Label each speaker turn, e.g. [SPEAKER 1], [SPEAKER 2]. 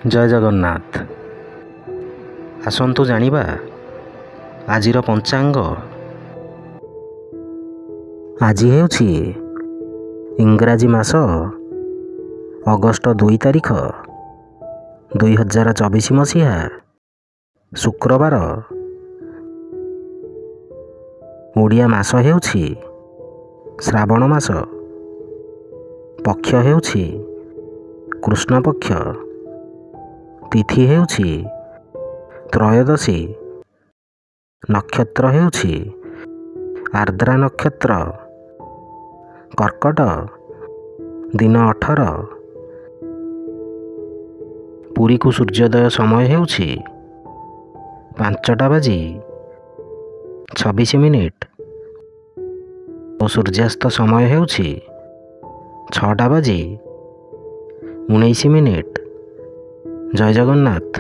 [SPEAKER 1] ଜୟ ଜଗନ୍ନାଥ। ଆସନ୍ତୁ ଜାଣିବା ଆଜିର ପଞ୍ଚାଙ୍ଗ। ଆଜି ହେଉଛି ଇଂରାଜୀ ମାସ ଅଗଷ୍ଟ 2 ତାରିଖ 2024 ମସିହା ଶୁକ୍ରବାର। ଓଡ଼ିଆ ମାସ ହେଉଛି ଶ୍ରାବଣ ମାସ। ପକ୍ଷ ହେଉଛି କୃଷ୍ଣପକ୍ଷ। ତିଥି ହେଉଛି ତ୍ରୟୋଦଶୀ। ନକ୍ଷତ୍ର ହେଉଛି ଆର୍ଦ୍ରା ନକ୍ଷତ୍ର। କର୍କଟ। ଦିନ 18। ପୁରୀକୁ ସୂର୍ଯ୍ୟୋଦୟ ସମୟ ହେଉଛି 5:26 ଓ ସୂର୍ଯ୍ୟାସ୍ତ ସମୟ ହେଉଛି 6:19। ଜୟ ଜଗନ୍ନାଥ।